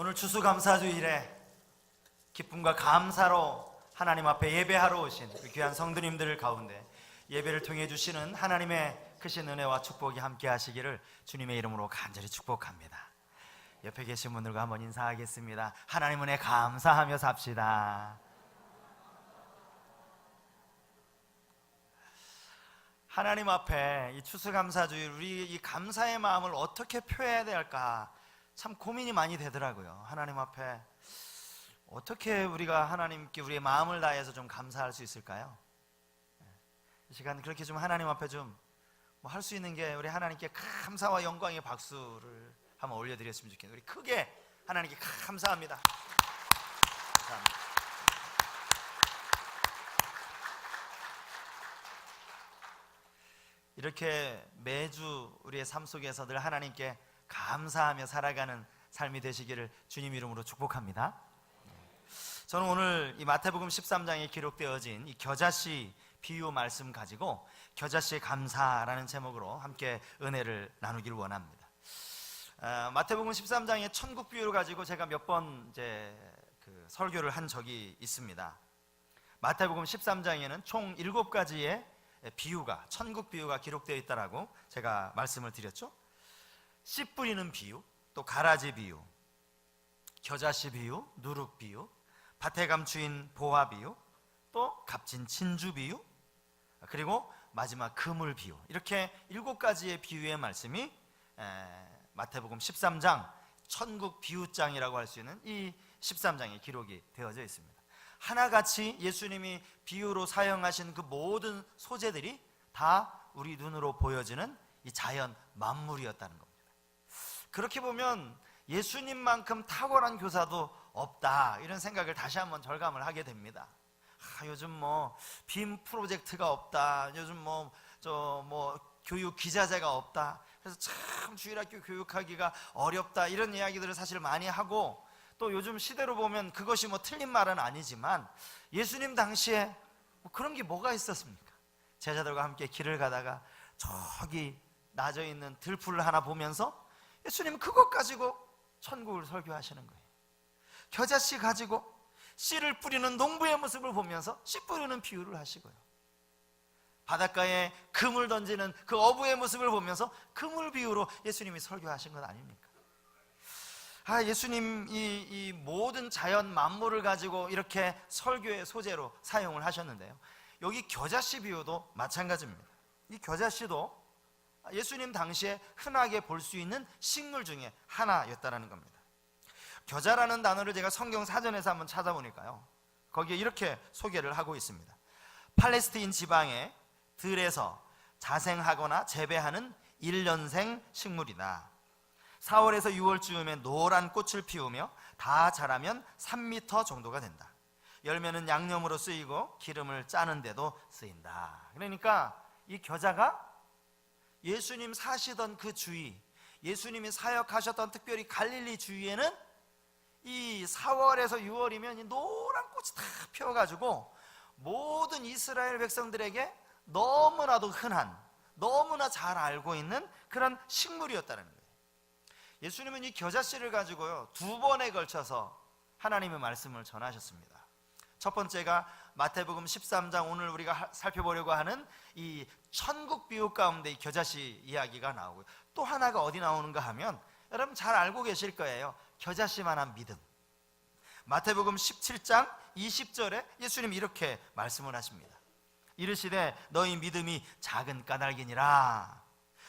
오늘 추수감사주일에 기쁨과 감사로 하나님 앞에 예배하러 오신 귀한 성도님들 가운데 예배를 통해 주시는 하나님의 크신 은혜와 축복이 함께 하시기를 주님의 이름으로 간절히 축복합니다. 옆에 계신 분들과 한번 인사하겠습니다. 하나님 은혜 감사하며 삽시다. 하나님 앞에 이 추수감사주일, 우리 이 감사의 마음을 어떻게 표해야 될까 참 고민이 많이 되더라고요. 하나님 앞에 어떻게 우리가 하나님께 우리의 마음을 다해서 좀 감사할 수 있을까요? 이 시간 그렇게 좀 하나님 앞에 좀 뭐 할 수 있는 게 우리 하나님께 감사와 영광의 박수를 한번 올려드렸으면 좋겠네요. 우리 크게 하나님께 감사합니다. 감사합니다. 이렇게 매주 우리의 삶 속에서 늘 하나님께 감사하며 살아가는 삶이 되시기를 주님 이름으로 축복합니다. 저는 오늘 이 마태복음 13장에 기록되어진 이 겨자씨 비유 말씀 가지고 겨자씨의 감사라는 제목으로 함께 은혜를 나누길 원합니다. 마태복음 13장의 천국 비유를 가지고 제가 몇 번 이제 설교를 한 적이 있습니다. 마태복음 13장에는 총 7가지의 비유가, 천국 비유가 기록되어 있다라고 제가 말씀을 드렸죠. 씨 뿌리는 비유, 또 가라지 비유, 겨자씨 비유, 누룩 비유, 밭에 감추인 보화 비유, 또 값진 진주 비유, 그리고 마지막 그물 비유, 이렇게 7가지의 비유의 말씀이 마태복음 13장 천국 비유장이라고 할 수 있는 이 13장에 기록이 되어져 있습니다. 하나같이 예수님이 비유로 사용하신 그 모든 소재들이 다 우리 눈으로 보여지는 이 자연 만물이었다는 겁니다. 그렇게 보면 예수님만큼 탁월한 교사도 없다, 이런 생각을 다시 한번 절감을 하게 됩니다. 요즘 빔 프로젝트가 없다, 요즘 교육 기자재가 없다, 그래서 참 주일학교 교육하기가 어렵다, 이런 이야기들을 사실 많이 하고, 또 요즘 시대로 보면 그것이 틀린 말은 아니지만 예수님 당시에 그런 게 뭐가 있었습니까? 제자들과 함께 길을 가다가 저기 낮아 있는 들풀을 하나 보면서 예수님 그것 가지고 천국을 설교하시는 거예요. 겨자씨 가지고 씨를 뿌리는 농부의 모습을 보면서 씨 뿌리는 비유를 하시고요, 바닷가에 금을 던지는 그 어부의 모습을 보면서 그물 비유로 예수님이 설교하신 것 아닙니까? 예수님 이 모든 자연 만물을 가지고 이렇게 설교의 소재로 사용을 하셨는데요, 여기 겨자씨 비유도 마찬가지입니다. 이 겨자씨도 예수님 당시에 흔하게 볼 수 있는 식물 중에 하나였다는 겁니다. 겨자라는 단어를 제가 성경 사전에서 한번 찾아보니까요, 거기에 이렇게 소개를 하고 있습니다. 팔레스타인 지방의 들에서 자생하거나 재배하는 1년생 식물이다. 4월에서 6월쯤에 노란 꽃을 피우며 다 자라면 3m 정도가 된다. 열매는 양념으로 쓰이고 기름을 짜는 데도 쓰인다. 그러니까 이 겨자가 예수님 사시던 그 주위, 예수님이 사역하셨던 특별히 갈릴리 주위에는 이 4월에서 6월이면 이 노란 꽃이 다 피어가지고 모든 이스라엘 백성들에게 너무나도 흔한, 너무나 잘 알고 있는 그런 식물이었다는 거예요. 예수님은 이 겨자씨를 가지고요 2번에 걸쳐서 하나님의 말씀을 전하셨습니다. 첫 번째가 마태복음 13장, 오늘 우리가 살펴보려고 하는 이 천국 비유 가운데 이 겨자씨 이야기가 나오고요, 또 하나가 어디 나오는가 하면 여러분 잘 알고 계실 거예요. 겨자씨만한 믿음. 마태복음 17장 20절에 예수님이 이렇게 말씀을 하십니다. 이르시되 너희 믿음이 작은 까닭이니라.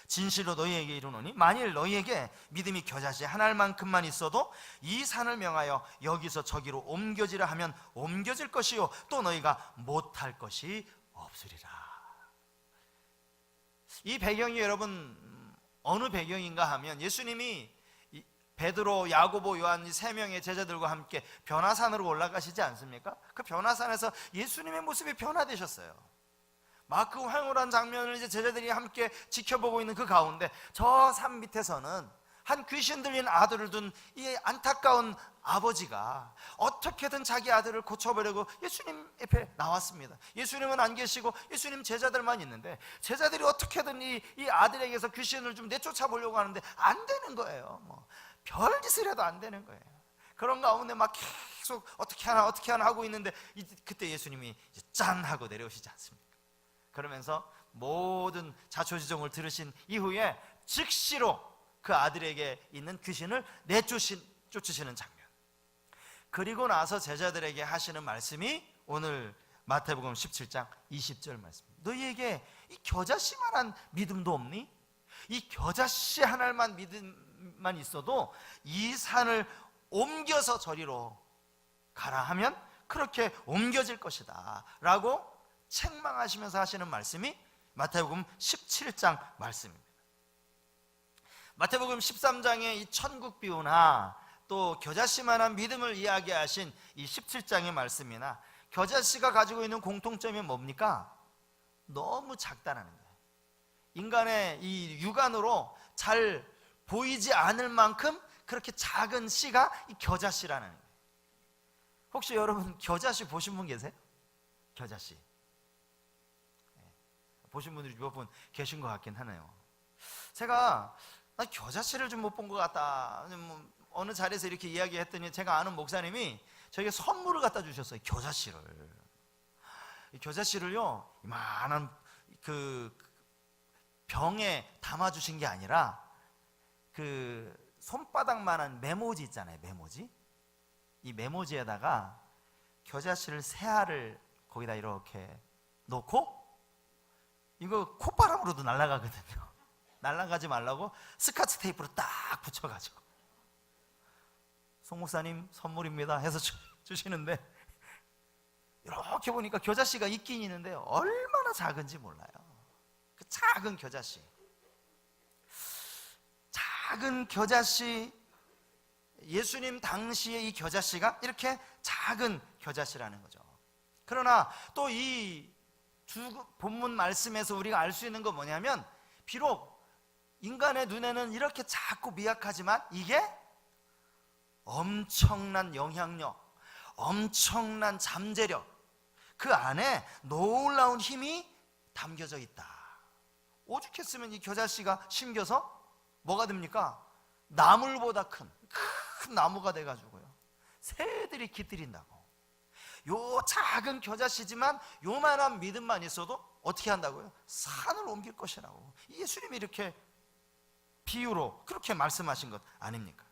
진실로 너희에게 이르노니 만일 너희에게 믿음이 겨자씨 한 알만큼만 있어도 이 산을 명하여 여기서 저기로 옮겨지라 하면 옮겨질 것이요 또 너희가 못할 것이 없으리라. 이 배경이 여러분 어느 배경인가 하면 예수님이 베드로, 야고보, 요한 이 3명의 제자들과 함께 변화산으로 올라가시지 않습니까? 그 변화산에서 예수님의 모습이 변화되셨어요. 막 그 황홀한 장면을 이제 제자들이 함께 지켜보고 있는 그 가운데 저 산 밑에서는 한 귀신 들린 아들을 둔 이 안타까운 아버지가 어떻게든 자기 아들을 고쳐보려고 예수님 옆에 나왔습니다. 예수님은 안 계시고 예수님 제자들만 있는데 제자들이 어떻게든 이 아들에게서 귀신을 좀 내쫓아 보려고 하는데 안 되는 거예요. 별짓을 해도 안 되는 거예요. 그런 가운데 막 계속 어떻게 하나 하고 있는데 그때 예수님이 이제 짠 하고 내려오시지 않습니까? 그러면서 모든 자초지종을 들으신 이후에 즉시로 그 아들에게 있는 귀신을 쫓으시는 장면. 그리고 나서 제자들에게 하시는 말씀이 오늘 마태복음 17장 20절 말씀입니다. 너희에게 이 겨자씨만한 믿음도 없니? 이 겨자씨 하나만 믿음만 있어도 이 산을 옮겨서 저리로 가라 하면 그렇게 옮겨질 것이다 라고 책망하시면서 하시는 말씀이 마태복음 17장 말씀입니다. 마태복음 13장의 이 천국 비유나 또 겨자씨만한 믿음을 이야기하신 이 17장의 말씀이나 겨자씨가 가지고 있는 공통점이 뭡니까? 너무 작다는 거예요. 인간의 이 육안으로 잘 보이지 않을 만큼 그렇게 작은 씨가 이 겨자씨라는 거예요. 혹시 여러분 겨자씨 보신 분 계세요? 겨자씨 보신 분들이 몇 분 계신 것 같긴 하네요. 제가 겨자씨를 좀 못 본 것 같다, 어느 자리에서 이렇게 이야기했더니 제가 아는 목사님이 저에게 선물을 갖다 주셨어요. 겨자씨를. 이 겨자씨를요 이만한 그 병에 담아 주신 게 아니라 그 손바닥만한 메모지 있잖아요. 메모지. 이 메모지에다가 겨자씨를 세 알을 거기다 이렇게 놓고, 이거 콧바람으로도 날아가거든요. 날아가지 말라고 스카치 테이프로 딱 붙여가지고 송 목사님 선물입니다 해서 주시는데, 이렇게 보니까 겨자씨가 있긴 있는데 얼마나 작은지 몰라요. 그 작은 겨자씨, 작은 겨자씨, 예수님 당시에 이 겨자씨가 이렇게 작은 겨자씨라는 거죠. 그러나 또 이 두 본문 말씀에서 우리가 알 수 있는 건 뭐냐면, 비록 인간의 눈에는 이렇게 작고 미약하지만 이게 엄청난 영향력, 엄청난 잠재력, 그 안에 놀라운 힘이 담겨져 있다. 오죽했으면 이 겨자씨가 심겨서 뭐가 됩니까? 나물보다 큰 나무가 돼가지고요 새들이 깃들인다고. 요 작은 겨자씨지만 요만한 믿음만 있어도 어떻게 한다고요? 산을 옮길 것이라고 예수님이 이렇게 비유로 그렇게 말씀하신 것 아닙니까?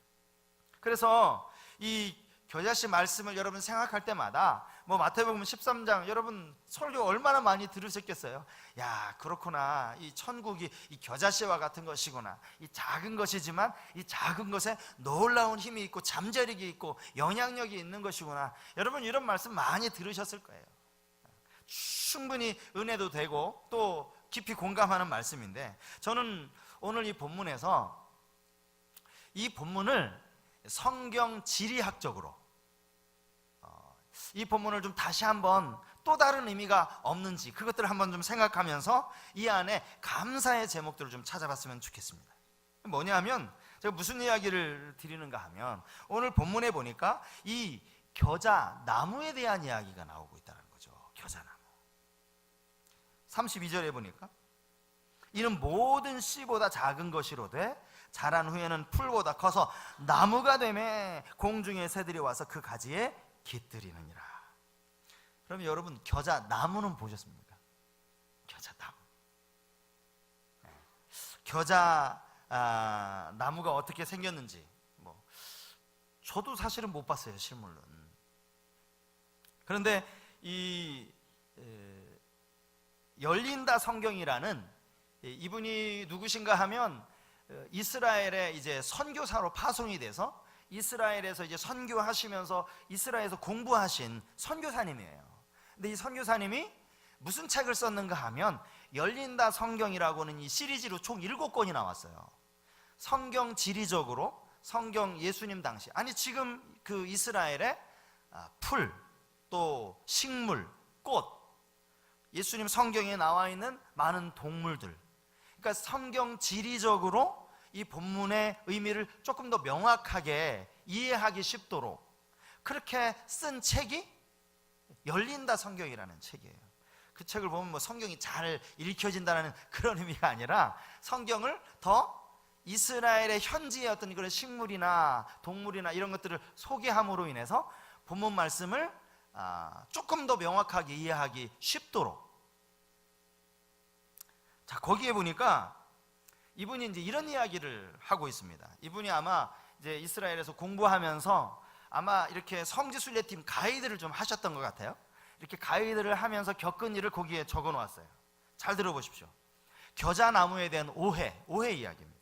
그래서 이 겨자씨 말씀을 여러분 생각할 때마다 마태복음 13장 여러분 설교 얼마나 많이 들으셨겠어요? 야, 그렇구나, 이 천국이 이 겨자씨와 같은 것이구나, 이 작은 것이지만 이 작은 것에 놀라운 힘이 있고 잠재력이 있고 영향력이 있는 것이구나. 여러분 이런 말씀 많이 들으셨을 거예요. 충분히 은혜도 되고 또 깊이 공감하는 말씀인데, 저는 오늘 이 본문에서 이 본문을 성경 지리학적으로 이 본문을 좀 다시 한번 또 다른 의미가 없는지 그것들을 한번 좀 생각하면서 이 안에 감사의 제목들을 좀 찾아봤으면 좋겠습니다. 뭐냐면 제가 무슨 이야기를 드리는가 하면, 오늘 본문에 보니까 이 겨자나무에 대한 이야기가 나오고 있다는 거죠. 겨자나무. 32절에 보니까 이는 모든 씨보다 작은 것이로되 자란 후에는 풀보다 커서 나무가 되매 공중의 새들이 와서 그 가지에 깃들이느니라. 그럼 여러분 겨자나무는 보셨습니까? 겨자나무. 겨자나무가 어떻게 생겼는지 저도 사실은 못 봤어요, 실물은. 그런데 이 열린다 성경이라는 이분이 누구신가 하면 이스라엘의 이제 선교사로 파송이 돼서 이스라엘에서 이제 선교하시면서 이스라엘에서 공부하신 선교사님이에요. 근데 이 선교사님이 무슨 책을 썼는가 하면 열린다 성경이라고는 이 시리즈로 총 7권이 나왔어요. 성경 지리적으로 성경 예수님 당시, 아니 지금 그 이스라엘의 풀, 또 식물, 꽃, 예수님 성경에 나와 있는 많은 동물들, 그러니까 성경 지리적으로 이 본문의 의미를 조금 더 명확하게 이해하기 쉽도록 그렇게 쓴 책이 열린다 성경이라는 책이에요. 그 책을 보면 성경이 잘 읽혀진다는 그런 의미가 아니라 성경을 더 이스라엘의 현지의 어떤 그런 식물이나 동물이나 이런 것들을 소개함으로 인해서 본문 말씀을 조금 더 명확하게 이해하기 쉽도록. 자, 거기에 보니까 이분이 이제 이런 이야기를 하고 있습니다. 이분이 아마 이제 이스라엘에서 공부하면서 아마 이렇게 성지순례팀 가이드를 좀 하셨던 것 같아요. 이렇게 가이드를 하면서 겪은 일을 거기에 적어 놓았어요. 잘 들어보십시오. 겨자나무에 대한 오해 이야기입니다.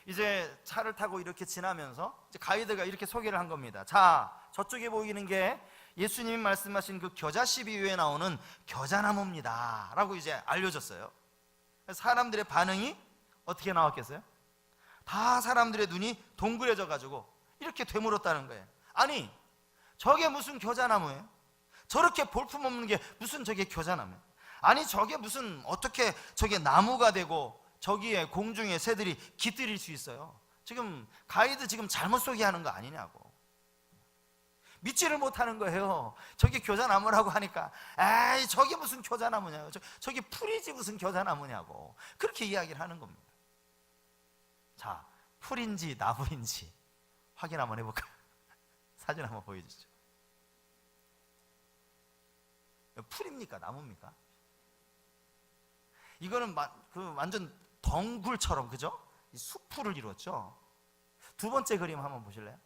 이제 차를 타고 이렇게 지나면서 이제 가이드가 이렇게 소개를 한 겁니다. 자, 저쪽에 보이는 게 예수님이 말씀하신 그 겨자씨 비유에 나오는 겨자나무입니다 라고 이제 알려줬어요. 사람들의 반응이 어떻게 나왔겠어요? 다 사람들의 눈이 동그래져 가지고 이렇게 되물었다는 거예요. 아니, 저게 무슨 겨자나무예요? 저렇게 볼품없는 게 무슨 저게 겨자나무예요? 아니, 저게 무슨 어떻게 저게 나무가 되고 저기에 공중에 새들이 깃들일 수 있어요? 지금 가이드 지금 잘못 소개하는 거 아니냐고. 믿지를 못하는 거예요. 저게 겨자나무라고 하니까 에이, 저게 무슨 겨자나무냐고, 저게 풀이지 무슨 겨자나무냐고 그렇게 이야기를 하는 겁니다. 자, 풀인지 나무인지 확인 한번 해볼까요? 사진 한번 보여주시죠. 풀입니까? 나무입니까? 이거는 완전 덩굴처럼, 그죠? 이 수풀을 이뤘죠. 두 번째 그림 한번 보실래요?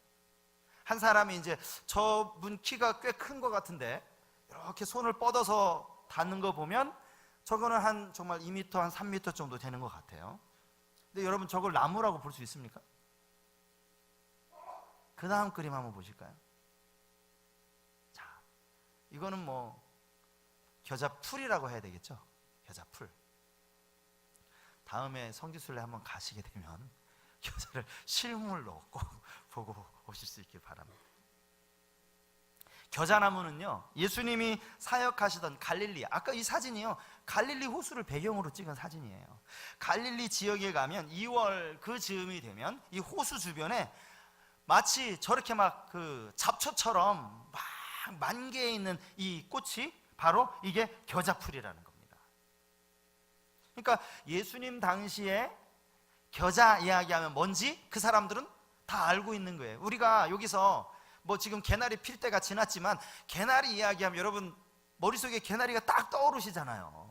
한 사람이 이제 저분 키가 꽤 큰 것 같은데 이렇게 손을 뻗어서 닿는 거 보면 저거는 한 정말 2m, 한 3m 정도 되는 것 같아요. 근데 여러분, 저걸 나무라고 볼 수 있습니까? 그 다음 그림 한번 보실까요? 자, 이거는 뭐 겨자풀이라고 해야 되겠죠? 겨자풀. 다음에 성지순례 한번 가시게 되면 겨자를 실물로 꼭 보고 오실 수 있길 바랍니다. 겨자나무는요, 예수님이 사역하시던 갈릴리, 아까 이 사진이요, 갈릴리 호수를 배경으로 찍은 사진이에요. 갈릴리 지역에 가면 2월 그 즈음이 되면 이 호수 주변에 마치 저렇게 막 그 잡초처럼 막 만개에 있는 이 꽃이 바로 이게 겨자풀이라는 겁니다. 그러니까 예수님 당시에 겨자 이야기하면 뭔지 그 사람들은 다 알고 있는 거예요. 우리가 여기서 뭐 지금 개나리 필 때가 지났지만 개나리 이야기하면 여러분 머릿속에 개나리가 딱 떠오르시잖아요.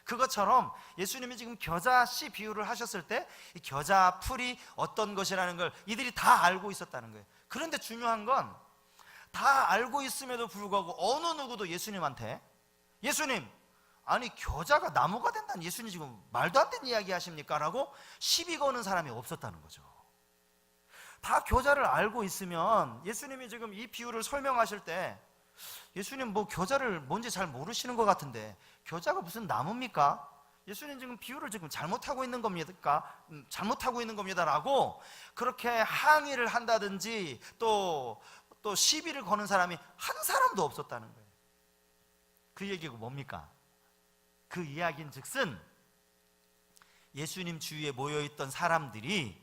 그것처럼 예수님이 지금 겨자씨 비유를 하셨을 때 이 겨자 풀이 어떤 것이라는 걸 이들이 다 알고 있었다는 거예요. 그런데 중요한 건 다 알고 있음에도 불구하고 어느 누구도 예수님한테 예수님, 아니 겨자가 나무가 된다는 예수님 지금 말도 안 되는 이야기 하십니까? 라고 시비 거는 사람이 없었다는 거죠. 다 겨자를 알고 있으면 예수님이 지금 이 비유를 설명하실 때 예수님 뭐 겨자를 뭔지 잘 모르시는 것 같은데 겨자가 무슨 나무입니까? 예수님 지금 비유를 지금 잘못하고 있는 겁니까? 잘못하고 있는 겁니다라고 그렇게 항의를 한다든지 또 시비를 거는 사람이 한 사람도 없었다는 거예요. 그 얘기가 뭡니까? 그 이야기는 즉슨 예수님 주위에 모여있던 사람들이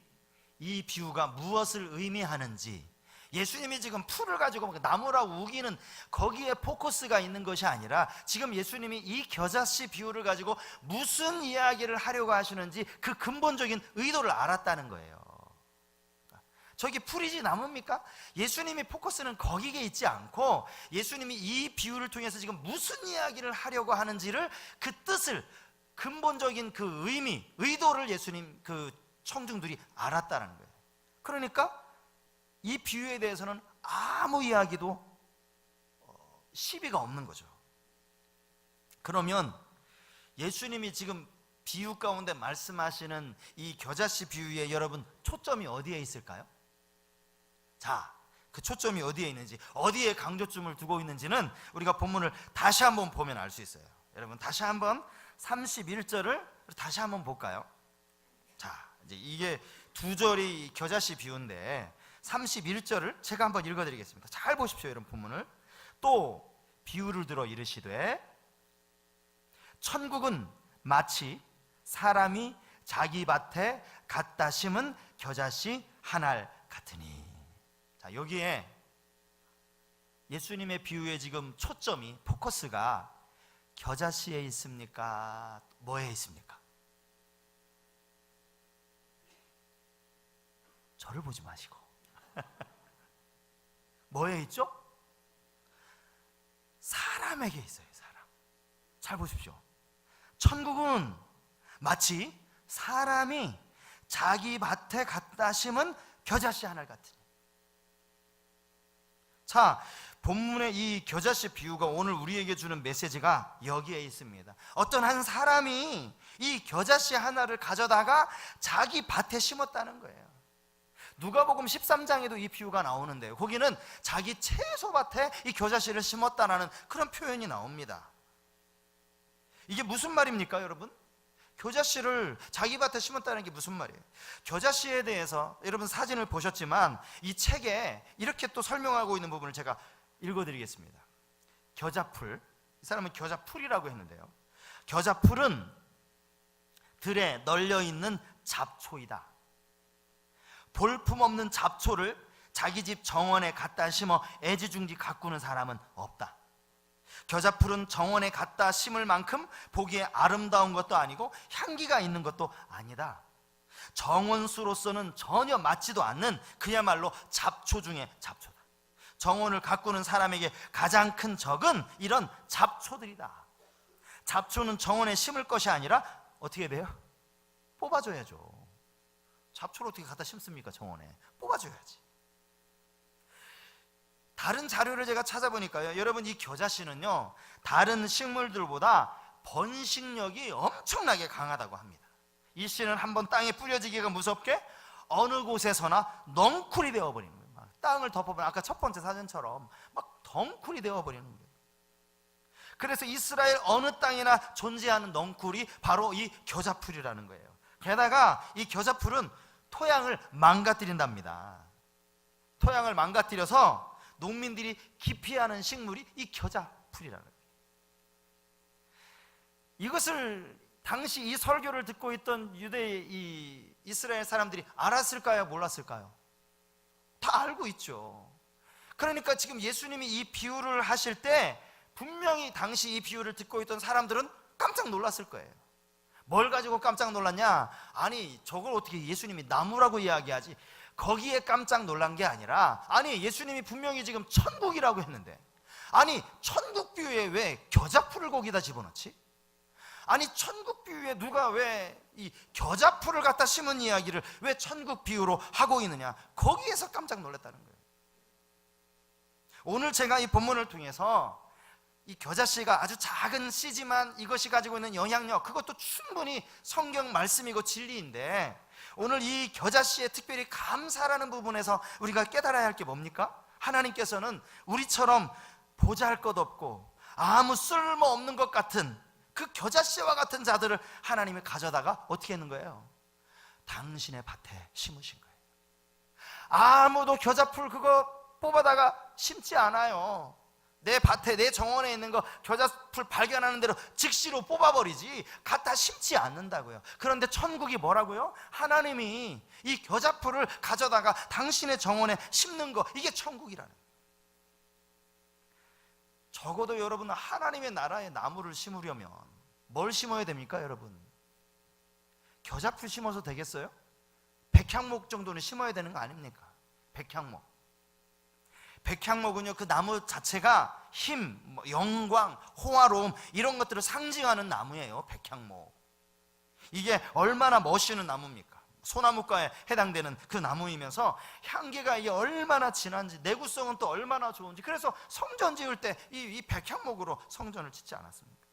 이 비유가 무엇을 의미하는지, 예수님이 지금 풀을 가지고 나무라고 우기는 거기에 포커스가 있는 것이 아니라 지금 예수님이 이 겨자씨 비유를 가지고 무슨 이야기를 하려고 하시는지 그 근본적인 의도를 알았다는 거예요. 저기 풀이지 나무입니까? 예수님의 포커스는 거기에 있지 않고 예수님이 이 비유를 통해서 지금 무슨 이야기를 하려고 하는지를 그 뜻을, 근본적인 그 의미, 의도를 예수님 그 청중들이 알았다는 거예요. 그러니까 이 비유에 대해서는 아무 이야기도 시비가 없는 거죠. 그러면 예수님이 지금 비유 가운데 말씀하시는 이 겨자씨 비유에 여러분 초점이 어디에 있을까요? 자, 그 초점이 어디에 있는지, 어디에 강조점을 두고 있는지는 우리가 본문을 다시 한번 보면 알 수 있어요. 여러분 다시 한번 31절을 다시 한번 볼까요? 자, 이제 이게 두 절이 겨자씨 비유인데 31절을 제가 한번 읽어드리겠습니다. 잘 보십시오. 여러분 본문을. 또 비유를 들어 이르시되 천국은 마치 사람이 자기 밭에 갖다 심은 겨자씨 한 알 같으니. 자, 여기에 예수님의 비유의 지금 초점이, 포커스가 겨자씨에 있습니까? 뭐에 있습니까? 저를 보지 마시고 뭐에 있죠? 사람에게 있어요. 사람. 잘 보십시오. 천국은 마치 사람이 자기 밭에 갖다 심은 겨자씨 하나 같으니. 자, 본문의 이 겨자씨 비유가 오늘 우리에게 주는 메시지가 여기에 있습니다. 어떤 한 사람이 이 겨자씨 하나를 가져다가 자기 밭에 심었다는 거예요. 누가복음 13장에도 이 비유가 나오는데요, 거기는 자기 채소밭에 이 겨자씨를 심었다라는 그런 표현이 나옵니다. 이게 무슨 말입니까, 여러분? 겨자씨를 자기 밭에 심었다는 게 무슨 말이에요? 겨자씨에 대해서 여러분 사진을 보셨지만 이 책에 이렇게 또 설명하고 있는 부분을 제가 읽어드리겠습니다. 겨자풀, 이 사람은 겨자풀이라고 했는데요, 겨자풀은 들에 널려있는 잡초이다. 볼품없는 잡초를 자기 집 정원에 갖다 심어 애지중지 가꾸는 사람은 없다. 겨자풀은 정원에 갖다 심을 만큼 보기에 아름다운 것도 아니고 향기가 있는 것도 아니다. 정원수로서는 전혀 맞지도 않는 그야말로 잡초 중에 잡초다. 정원을 가꾸는 사람에게 가장 큰 적은 이런 잡초들이다. 잡초는 정원에 심을 것이 아니라 어떻게 돼요? 뽑아줘야죠. 잡초를 어떻게 갖다 심습니까? 정원에 뽑아줘야지. 다른 자료를 제가 찾아보니까요, 여러분 이 겨자씨는요 다른 식물들보다 번식력이 엄청나게 강하다고 합니다. 이 씨는 한번 땅에 뿌려지기가 무섭게 어느 곳에서나 넝쿨이 되어버리는 거예요. 막 땅을 덮어버리는, 아까 첫 번째 사진처럼 막 덩쿨이 되어버리는 거예요. 그래서 이스라엘 어느 땅이나 존재하는 넝쿨이 바로 이 겨자풀이라는 거예요. 게다가 이 겨자풀은 토양을 망가뜨린답니다. 토양을 망가뜨려서 농민들이 기피하는 식물이 이 겨자풀이라는 거예요. 이것을 당시 이 설교를 듣고 있던 유대의 이 이스라엘 사람들이 알았을까요? 몰랐을까요? 다 알고 있죠. 그러니까 지금 예수님이 이 비유를 하실 때 분명히 당시 이 비유를 듣고 있던 사람들은 깜짝 놀랐을 거예요. 뭘 가지고 깜짝 놀랐냐? 아니, 저걸 어떻게 예수님이 나무라고 이야기하지? 거기에 깜짝 놀란 게 아니라, 아니, 예수님이 분명히 지금 천국이라고 했는데, 아니, 천국 비유에 왜 겨자풀을 거기다 집어넣지? 아니, 천국 비유에 누가 왜 이 겨자풀을 갖다 심은 이야기를 왜 천국 비유로 하고 있느냐? 거기에서 깜짝 놀랐다는 거예요. 오늘 제가 이 본문을 통해서 이 겨자씨가 아주 작은 씨지만 이것이 가지고 있는 영향력, 그것도 충분히 성경 말씀이고 진리인데, 오늘 이 겨자씨에 특별히 감사라는 부분에서 우리가 깨달아야 할 게 뭡니까? 하나님께서는 우리처럼 보잘것없고 아무 쓸모없는 것 같은 그 겨자씨와 같은 자들을 하나님이 가져다가 어떻게 했는 거예요? 당신의 밭에 심으신 거예요. 아무도 겨자풀 그거 뽑아다가 심지 않아요. 내 밭에, 내 정원에 있는 거 겨자풀 발견하는 대로 즉시로 뽑아버리지 갖다 심지 않는다고요. 그런데 천국이 뭐라고요? 하나님이 이 겨자풀을 가져다가 당신의 정원에 심는 거, 이게 천국이라는 거예요. 적어도 여러분은 하나님의 나라의 나무를 심으려면 뭘 심어야 됩니까, 여러분? 겨자풀 심어서 되겠어요? 백향목 정도는 심어야 되는 거 아닙니까? 백향목. 백향목은요, 그 나무 자체가 힘, 영광, 호화로움 이런 것들을 상징하는 나무예요. 백향목. 이게 얼마나 멋있는 나무입니까? 소나무과에 해당되는 그 나무이면서 향기가 이게 얼마나 진한지, 내구성은 또 얼마나 좋은지. 그래서 성전 지을 때 이 백향목으로 성전을 짓지 않았습니까?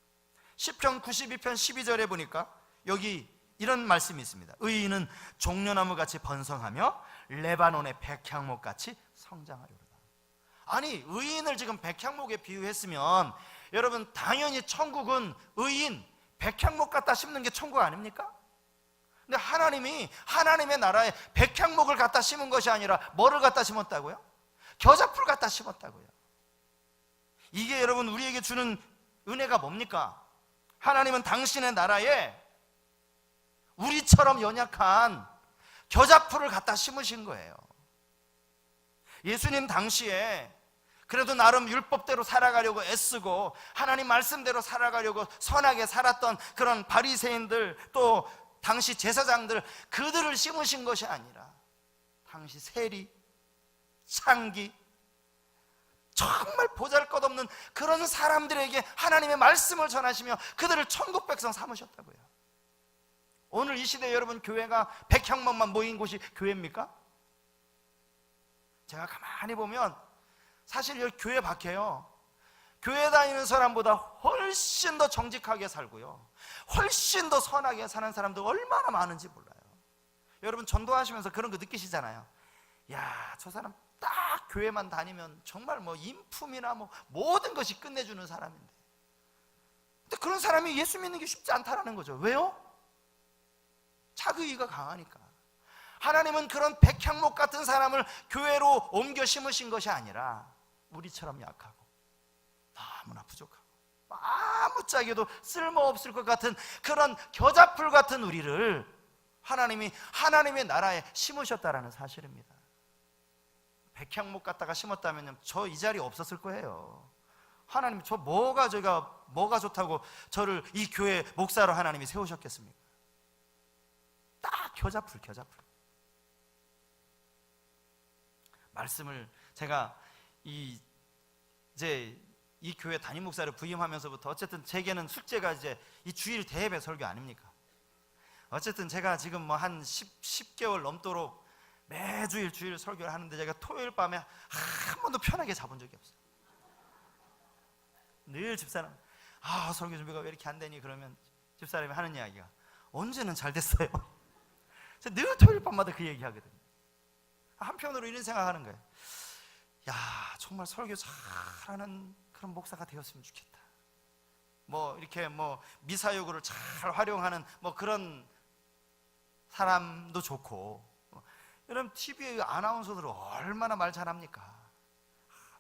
시편 92편 12절에 보니까 여기 이런 말씀이 있습니다. 의인은 종려나무같이 번성하며 레바논의 백향목같이 성장하리로다. 아니, 의인을 지금 백향목에 비유했으면 여러분 당연히 천국은 의인, 백향목 갖다 심는 게 천국 아닙니까? 근데 하나님이 하나님의 나라에 백향목을 갖다 심은 것이 아니라 뭐를 갖다 심었다고요? 겨자풀 갖다 심었다고요. 이게 여러분 우리에게 주는 은혜가 뭡니까? 하나님은 당신의 나라에 우리처럼 연약한 겨자풀을 갖다 심으신 거예요. 예수님 당시에 그래도 나름 율법대로 살아가려고 애쓰고 하나님 말씀대로 살아가려고 선하게 살았던 그런 바리새인들, 또 당시 제사장들, 그들을 심으신 것이 아니라 당시 세리, 창기, 정말 보잘것없는 그런 사람들에게 하나님의 말씀을 전하시며 그들을 천국 백성 삼으셨다고요. 오늘 이 시대에 여러분, 교회가 100형만만 모인 곳이 교회입니까? 제가 가만히 보면 사실 여기 교회 밖에요, 교회 다니는 사람보다 훨씬 더 정직하게 살고요, 훨씬 더 선하게 사는 사람들 얼마나 많은지 몰라요. 여러분 전도하시면서 그런 거 느끼시잖아요. 야, 저 사람 딱 교회만 다니면 정말 뭐 인품이나 뭐 모든 것이 끝내주는 사람인데, 근데 그런 사람이 예수 믿는 게 쉽지 않다라는 거죠. 왜요? 자기의가 강하니까. 하나님은 그런 백향목 같은 사람을 교회로 옮겨 심으신 것이 아니라 우리처럼 약하고 너무나 부족하고 아무짝에도 쓸모없을 것 같은 그런 겨자풀 같은 우리를 하나님이 하나님의 나라에 심으셨다라는 사실입니다. 백향목 갖다가 심었다면 저 이 자리에 없었을 거예요. 하나님, 제가 뭐가 좋다고 저를 이 교회 목사로 하나님이 세우셨겠습니까? 딱 겨자풀. 말씀을 제가 이제 이 교회 담임 목사를 부임하면서부터 어쨌든 제게는 숙제가 이제 이 주일 대예배 설교 아닙니까? 어쨌든 제가 지금 뭐 한 10개월 넘도록 매주일 주일 설교를 하는데, 제가 토요일 밤에 한 번도 편하게 자본 적이 없어요. 늘 집사람, 설교 준비가 왜 이렇게 안 되니? 그러면 집사람이 하는 이야기가, 언제는 잘 됐어요. 늘 토요일 밤마다 그 얘기 하거든요. 한편으로 이런 생각하는 거예요. 야, 정말 설교 잘하는 그런 목사가 되었으면 좋겠다. 뭐 이렇게 뭐 미사여구를 잘 활용하는 뭐 그런 사람도 좋고, 여러분 TV 아나운서들 얼마나 말 잘합니까?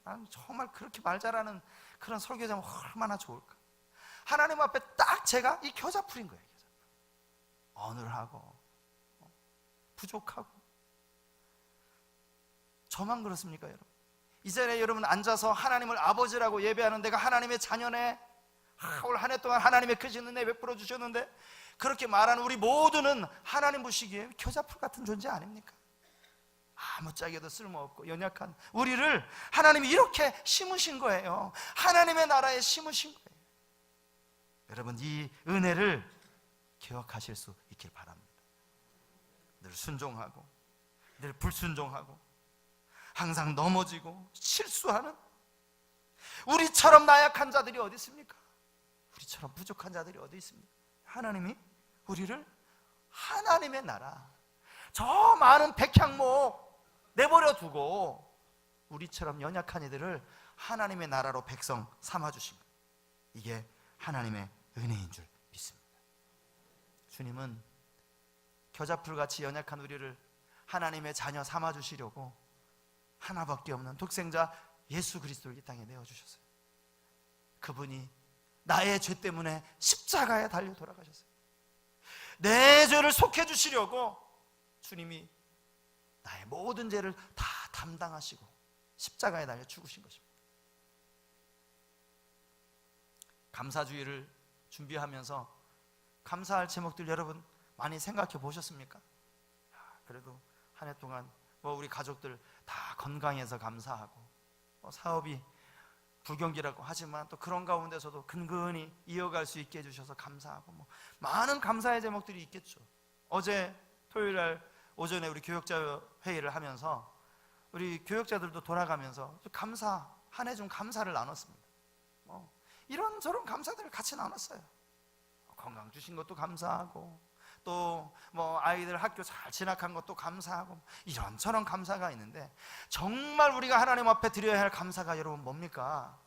난 정말 그렇게 말 잘하는 그런 설교자면 얼마나 좋을까. 하나님 앞에 딱 제가 이 겨자풀인 거예요. 어눌하고 부족하고. 저만 그렇습니까, 여러분? 이 자리에 여러분 앉아서 하나님을 아버지라고 예배하는 데가 하나님의 자녀네, 올 한 해 동안 하나님의 크신 은혜 베풀어 주셨는데, 그렇게 말하는 우리 모두는 하나님 보시기에 겨자풀 같은 존재 아닙니까? 아무짝에도 쓸모없고 연약한 우리를 하나님이 이렇게 심으신 거예요. 하나님의 나라에 심으신 거예요. 여러분, 이 은혜를 기억하실 수 있길 바랍니다. 늘 순종하고 늘 불순종하고 항상 넘어지고 실수하는 우리처럼 나약한 자들이 어디 있습니까? 우리처럼 부족한 자들이 어디 있습니까? 하나님이 우리를 하나님의 나라, 저 많은 백향목 내버려 두고 우리처럼 연약한 이들을 하나님의 나라로 백성 삼아주신 것, 이게 하나님의 은혜인 줄 믿습니다. 주님은 겨자풀같이 연약한 우리를 하나님의 자녀 삼아주시려고 하나밖에 없는 독생자 예수 그리스도를 이 땅에 내어주셨어요. 그분이 나의 죄 때문에 십자가에 달려 돌아가셨어요. 내 죄를 속해 주시려고 주님이 나의 모든 죄를 다 담당하시고 십자가에 달려 죽으신 것입니다. 감사주의를 준비하면서 감사할 제목들 여러분 많이 생각해 보셨습니까? 그래도 한 해 동안 우리 가족들 다 건강해서 감사하고, 사업이 불경기라고 하지만 또 그런 가운데서도 근근히 이어갈 수 있게 해주셔서 감사하고, 많은 감사의 제목들이 있겠죠. 어제 토요일 날 오전에 우리 교역자 회의를 하면서 우리 교역자들도 돌아가면서 감사, 한 해 중 감사를 나눴습니다. 이런저런 감사들을 같이 나눴어요. 건강 주신 것도 감사하고, 또 아이들 학교 잘 진학한 것도 감사하고, 이런저런 감사가 있는데, 정말 우리가 하나님 앞에 드려야 할 감사가 여러분 뭡니까?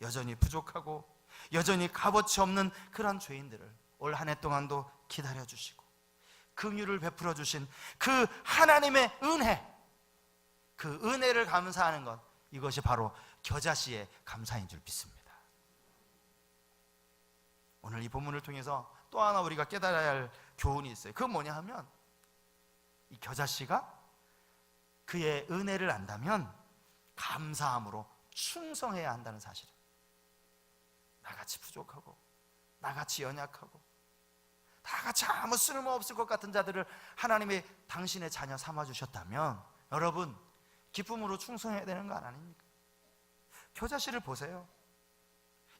여전히 부족하고 여전히 값어치 없는 그런 죄인들을 올 한 해 동안도 기다려주시고 긍휼을 베풀어 주신 그 하나님의 은혜, 그 은혜를 감사하는 것, 이것이 바로 겨자씨의 감사인 줄 믿습니다. 오늘 이 본문을 통해서 또 하나 우리가 깨달아야 할 교훈이 있어요. 그건 뭐냐 하면, 이 겨자씨가 그의 은혜를 안다면 감사함으로 충성해야 한다는 사실입니다. 나같이 부족하고 나같이 연약하고 다 같이 아무 쓸모없을 것 같은 자들을 하나님이 당신의 자녀 삼아주셨다면 여러분 기쁨으로 충성해야 되는 거 아닙니까? 겨자씨를 보세요.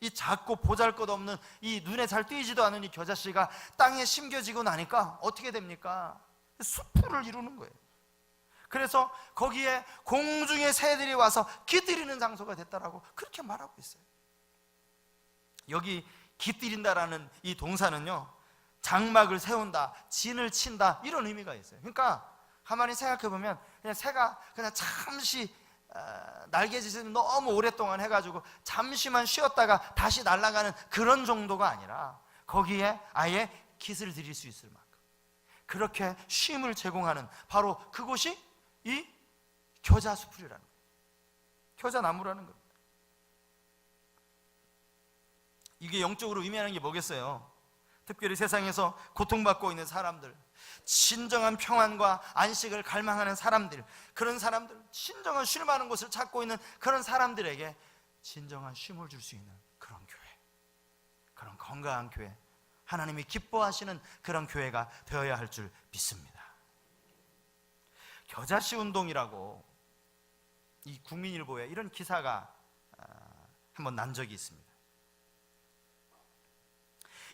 이 작고 보잘것없는 이 눈에 잘 띄지도 않은 이 겨자씨가 땅에 심겨지고 나니까 어떻게 됩니까? 숲을 이루는 거예요. 그래서 거기에 공중의 새들이 와서 깃들이는 장소가 됐다라고 그렇게 말하고 있어요. 여기 깃들인다라는 이 동사는요, 장막을 세운다, 진을 친다, 이런 의미가 있어요. 그러니까 가만히 생각해 보면 그냥 새가 그냥 잠시 날개짓을 너무 오랫동안 해가지고 잠시만 쉬었다가 다시 날아가는 그런 정도가 아니라 거기에 아예 깃을 들일 수 있을 만큼 그렇게 쉼을 제공하는 바로 그곳이 이 겨자수풀이라는 거예요. 겨자나무라는 겁니다. 이게 영적으로 의미하는 게 뭐겠어요? 특별히 세상에서 고통받고 있는 사람들, 진정한 평안과 안식을 갈망하는 사람들, 그런 사람들, 진정한 쉴 만한 곳을 찾고 있는 그런 사람들에게 진정한 쉼을 줄 수 있는 그런 교회, 그런 건강한 교회, 하나님이 기뻐하시는 그런 교회가 되어야 할 줄 믿습니다. 겨자씨 운동이라고 이 국민일보에 이런 기사가 한번 난 적이 있습니다.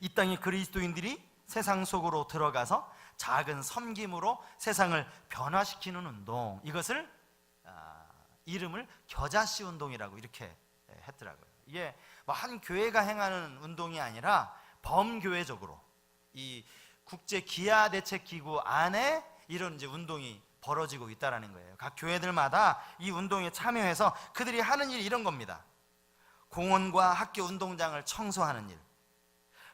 이 땅의 그리스도인들이 세상 속으로 들어가서 작은 섬김으로 세상을 변화시키는 운동, 이것을 이름을 겨자씨 운동이라고 이렇게 했더라고요. 이게 뭐 한 교회가 행하는 운동이 아니라 범교회적으로 이 국제 기아 대책 기구 안에 이런 이제 운동이 벌어지고 있다라는 거예요. 각 교회들마다 이 운동에 참여해서 그들이 하는 일이 이런 겁니다. 공원과 학교 운동장을 청소하는 일,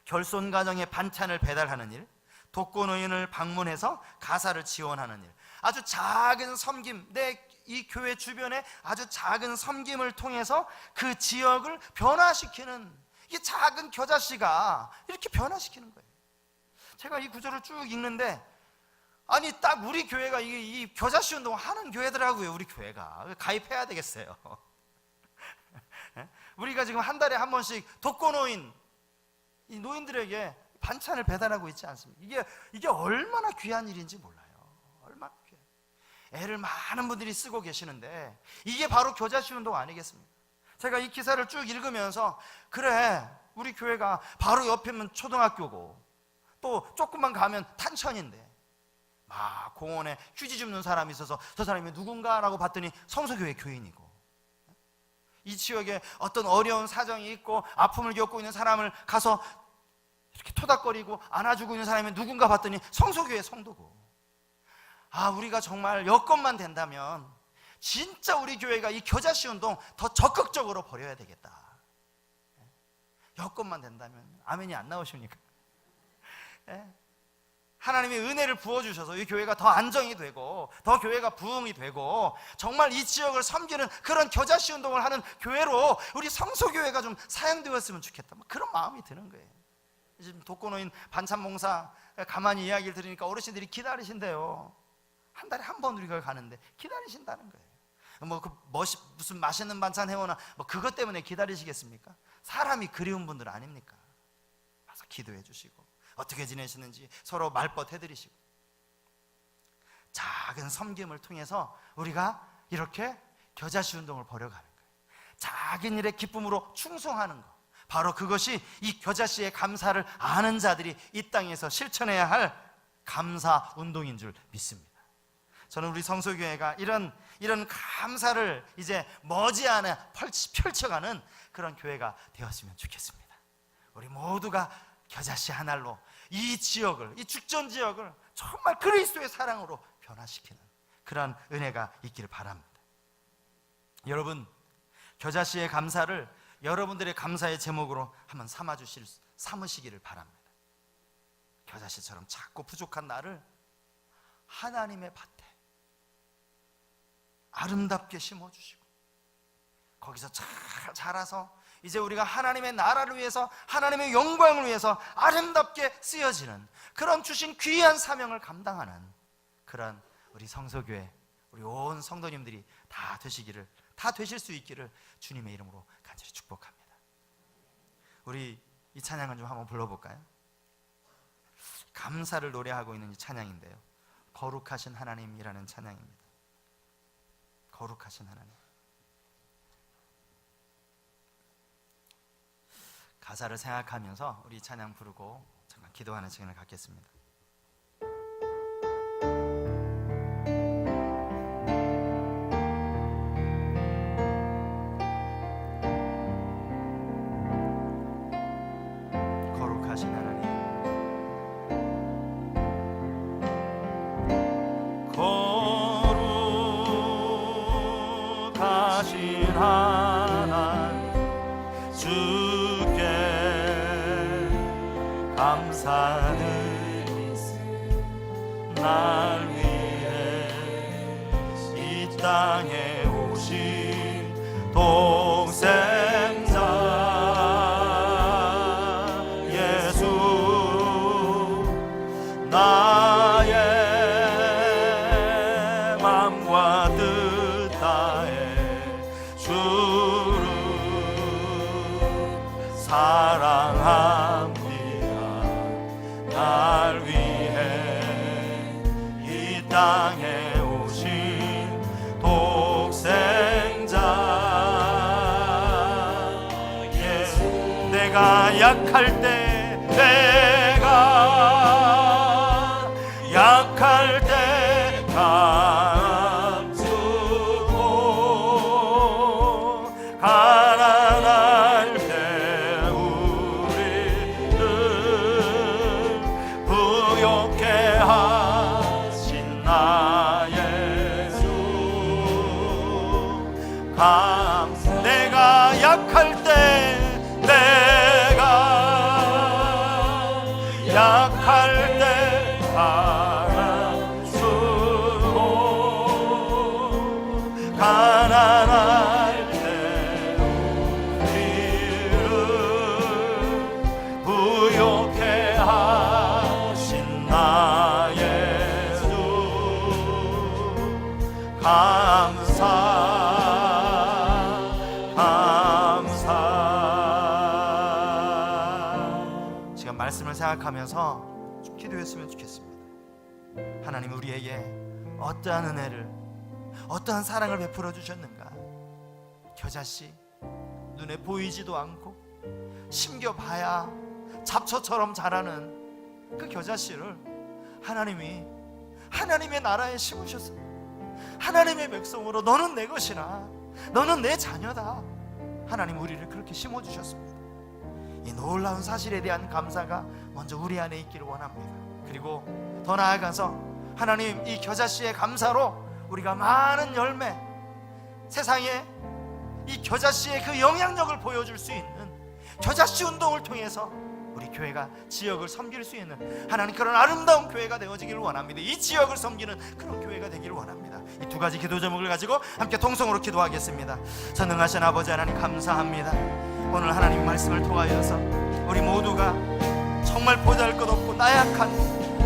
결손 가정에 반찬을 배달하는 일, 독거노인을 방문해서 가사를 지원하는 일, 아주 작은 섬김, 이 교회 주변에 아주 작은 섬김을 통해서 그 지역을 변화시키는, 이 작은 겨자씨가 이렇게 변화시키는 거예요. 제가 이 구절을 쭉 읽는데 아니 딱 우리 교회가 이 겨자씨 운동 하는 교회더라고요. 우리 교회가 가입해야 되겠어요. 우리가 지금 한 달에 한 번씩 독거노인, 이 노인들에게 반찬을 배달하고 있지 않습니까? 이게 얼마나 귀한 일인지 몰라요. 얼마나 귀해요. 애를 많은 분들이 쓰고 계시는데 이게 바로 겨자씨 운동 아니겠습니까? 제가 이 기사를 쭉 읽으면서 그래, 우리 교회가 바로 옆이면 초등학교고 또 조금만 가면 탄천인데 막 공원에 휴지 줍는 사람이 있어서 저 사람이 누군가라고 봤더니 성서교회 교인이고, 이 지역에 어떤 어려운 사정이 있고 아픔을 겪고 있는 사람을 가서 이렇게 토닥거리고 안아주고 있는 사람이 누군가 봤더니 성서교회 성도고, 우리가 정말 여건만 된다면 진짜 우리 교회가 이 겨자씨 운동 더 적극적으로 벌여야 되겠다. 여건만 된다면. 아멘이 안 나오십니까? 하나님의 은혜를 부어주셔서 이 교회가 더 안정이 되고 더 교회가 부흥이 되고 정말 이 지역을 섬기는 그런 겨자씨 운동을 하는 교회로 우리 성소교회가 좀 사용되었으면 좋겠다, 그런 마음이 드는 거예요. 지금 독거노인 반찬 봉사 가만히 이야기를 들으니까 어르신들이 기다리신대요. 한 달에 한 번 우리가 가는데 기다리신다는 거예요. 무슨 맛있는 반찬 해오나 그것 때문에 기다리시겠습니까? 사람이 그리운 분들 아닙니까? 와서 기도해 주시고 어떻게 지내시는지 서로 말벗 해드리시고, 작은 섬김을 통해서 우리가 이렇게 겨자씨 운동을 벌여가는 거예요. 작은 일에 기쁨으로 충성하는 것, 바로 그것이 이 겨자씨의 감사를 아는 자들이 이 땅에서 실천해야 할 감사 운동인 줄 믿습니다. 저는 우리 성소교회가 이런 감사를 이제 머지않아 펼쳐가는 그런 교회가 되었으면 좋겠습니다. 우리 모두가 겨자씨 한 알로 이 지역을, 이 죽전 지역을 정말 그리스도의 사랑으로 변화시키는 그런 은혜가 있기를 바랍니다. 여러분, 겨자씨의 감사를 여러분들의 감사의 제목으로 한번 삼으시기를 바랍니다. 겨자씨처럼 작고 부족한 나를 하나님의 밭에 아름답게 심어주시고 거기서 잘 자라서 이제 우리가 하나님의 나라를 위해서, 하나님의 영광을 위해서 아름답게 쓰여지는 그런 주신 귀한 사명을 감당하는 그런 우리 성서교회, 우리 온 성도님들이 다 되실 수 있기를 주님의 이름으로 간절히 축복합니다. 우리 이 찬양을 좀 한번 불러볼까요? 감사를 노래하고 있는 이 찬양인데요, 거룩하신 하나님이라는 찬양입니다. 거룩하신 하나님. 가사를 생각하면서 우리 찬양 부르고 잠깐 기도하는 시간을 갖겠습니다. 거룩하신 하나님, 거룩하신 하나님, 주께 감사드리세. 날 위해 이 땅에 오신 독생자 예수, 나의 맘과 뜻 다해 주를 사랑합니다. 날 위해 이 땅에 오신 독생자 예수, 내가 약할 때 감추고 가난할 때 우리를 부욕해 하신 나 예수, 내가 약할 때 감추고 가난할 때 우리를 부욕해 하신 나 예수, 감사. 지금 말씀을 생각하면서 좀 기도했으면 좋겠습니다. 하나님, 우리에게 어떠한 은혜를, 어떠한 사랑을 베풀어 주셨는가. 겨자씨, 눈에 보이지도 않고 심겨봐야 잡초처럼 자라는 그 겨자씨를 하나님이 하나님의 나라에 심으셔서 하나님의 백성으로 너는 내 것이라, 너는 내 자녀다, 하나님 우리를 그렇게 심어주셨습니다. 이 놀라운 사실에 대한 감사가 먼저 우리 안에 있기를 원합니다. 그리고 더 나아가서 하나님, 이 겨자씨의 감사로 우리가 많은 열매, 세상에 이 겨자씨의 그 영향력을 보여줄 수 있는 겨자씨 운동을 통해서 우리 교회가 지역을 섬길 수 있는 하나님, 그런 아름다운 교회가 되어지기를 원합니다. 이 지역을 섬기는 그런 교회가 되기를 원합니다. 이 두 가지 기도 제목을 가지고 함께 통성으로 기도하겠습니다. 전능하신 아버지 하나님, 감사합니다. 오늘 하나님 말씀을 통하여서 우리 모두가 정말 보잘것없고 나약한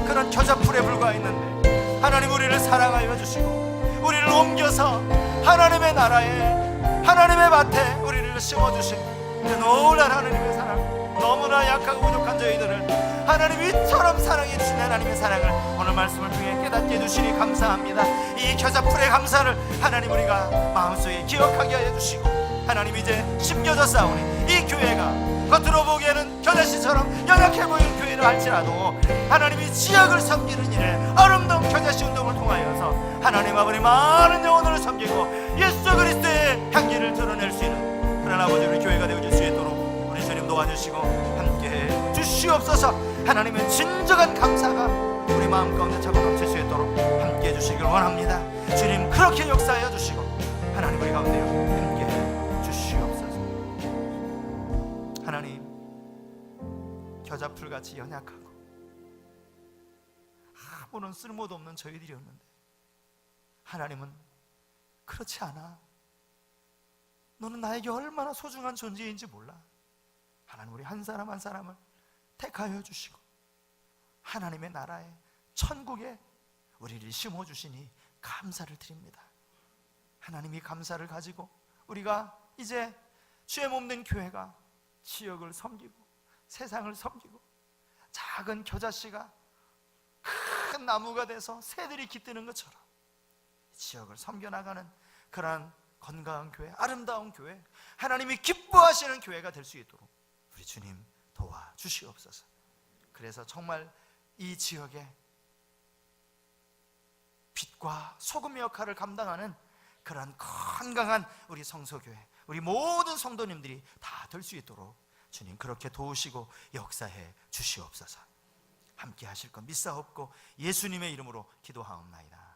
그런 겨자풀에 불과했는데 하나님, 우리를 사랑하여 주시고 우리를 옮겨서 하나님의 나라에, 하나님의 밭에 우리를 심어주신 그 놀라운 하나님의 사랑, 너무나 약하고 부족한 저희들을 하나님 이처럼 사랑해 주신 하나님의 사랑을 오늘 말씀을 통해 깨닫게 해주시니 감사합니다. 이 겨자풀의 감사를 하나님 우리가 마음속에 기억하게 하여 주시고, 하나님 이제 심겨져 싸우니 이 교회가 겉으로 보기에는 겨자씨처럼 연약해 보이는 교회를 할지라도 하나님 이 지역을 섬기는 일에 아름다운 겨자씨 운동을 통하여서 하나님 아버지 많은 영혼을 섬기고 예수 그리스도의 향기를 드러낼 수 있는 그런 아버지 우리 교회가 되어질 수 있도록 우리 주님 도와주시고 함께해 주시옵소서. 하나님의 진정한 감사가 우리 마음 가운데 차고 넘칠 수 있도록 함께해 주시길 원합니다. 주님 그렇게 역사하여 주시고 하나님 우리 가운데 함께해 주시옵소서. 하나님, 겨자풀같이 연약하고 아무런 쓸모도 없는 저희들이었는데 하나님은 그렇지 않아. 너는 나에게 얼마나 소중한 존재인지 몰라. 하나님, 우리 한 사람 한 사람을 택하여 주시고 하나님의 나라에, 천국에 우리를 심어주시니 감사를 드립니다. 하나님이 감사를 가지고 우리가 이제 죄 없는 교회가 지역을 섬기고 세상을 섬기고 작은 겨자씨가 아늑한 나무가 돼서 새들이 깃드는 것처럼 지역을 섬겨나가는 그러한 건강한 교회, 아름다운 교회, 하나님이 기뻐하시는 교회가 될 수 있도록 우리 주님 도와주시옵소서. 그래서 정말 이 지역에 빛과 소금의 역할을 감당하는 그러한 건강한 우리 성소교회, 우리 모든 성도님들이 다 될 수 있도록 주님 그렇게 도우시고 역사해 주시옵소서. 함께 하실 것 믿사옵고 예수님의 이름으로 기도하옵나이다.